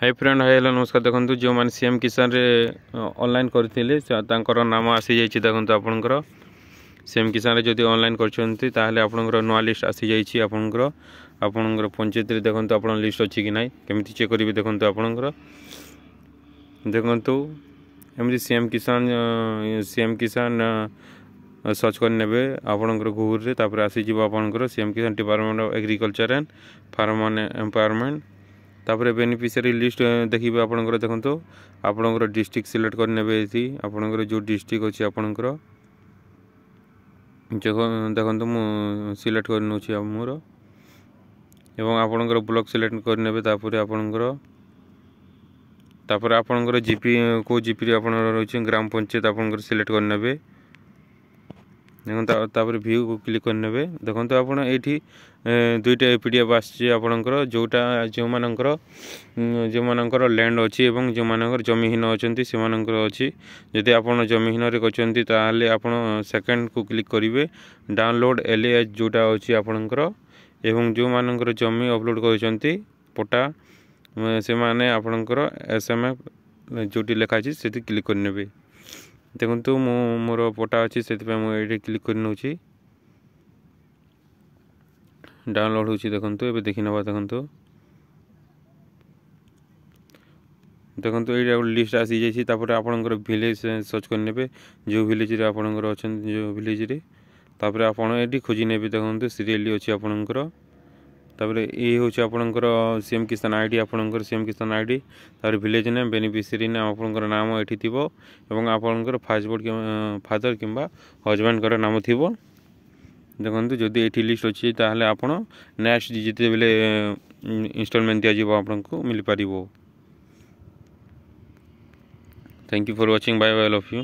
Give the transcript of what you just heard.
Hi friend hi hello नमस्कार। देखो जो मैंने सीएम किसान रे ऑनलाइन करते नाम आसी जाइए। देखो आपंकर सीएम किसान रे जदि ऑनलाइन कर नुआ लिस्ट आसी जाइए। आपंकर पंचायत रे देखो आप लिस्ट अच्छी कि ना केमी चेक करेंगे। देखो आपंकर देखु एमती सीएम किसान सर्च कर ने आपंकर गूगल रे तापर आसीज आपंकर सीएम किसान department of agriculture and farmer empowerment तापर बेनिफिशियरी लिस्ट देखिए। आपंकर देखो आपंकर डिस्ट्रिक्ट सिलेक्ट करने आपंकर जो डिस्ट्रिक्ट अच्छी आपंकर देखो मु सिलेक्ट कर मोर एवं आपंकर ब्लॉक सिलेक्ट करने तापर आपंकर जीपी को जीपी आप ग्राम पंचायत आपंकर सिलेक्ट करने देखो व्यू को क्लिक करने देखो आप दुईटा पीडीएफ आसकर जोटा जो मानकर लैंड अच्छी और जो मानकर जमीहीन अच्छा से अच्छी। जदि आप जमीहीन ताले आप सेकेंड को क्लिक करेंगे डाउनलोड एलएएच जोटा अच्छी आपंकर एवं जो मानकर जमी अपलोड कर पटा से माने आपंकर एसएमएफ जोटी लिखाई से क्लिक करने देखो मोर पटा अच्छी से मुझे क्लिक कर डाउनलोड हो देखो देखी ना देखो ये लिस्ट आसी जाइए। आपंकर विलेज सर्च करने जो विलेज रे आपंकर अच्छा जो विलेज रे तापर आप खोजी ने देखो सीरियली अच्छी आपंकर तापर ये हूँ आपंकर सीएम किसान आईडी आपंकर सीएम किसान आईडी तापर विलेज नेम बेनिफिशियरी नेम आपंकर नाम ये थी और आपंकर फादर कि हजबैंड नाम थी। देखो जदि ये लिस्ट अच्छी ताहले आप नेक्स्ट जिते बेले इंस्टॉलमेंट दिज्व आपको मिल पार। Thank you for watching bye bye all of you.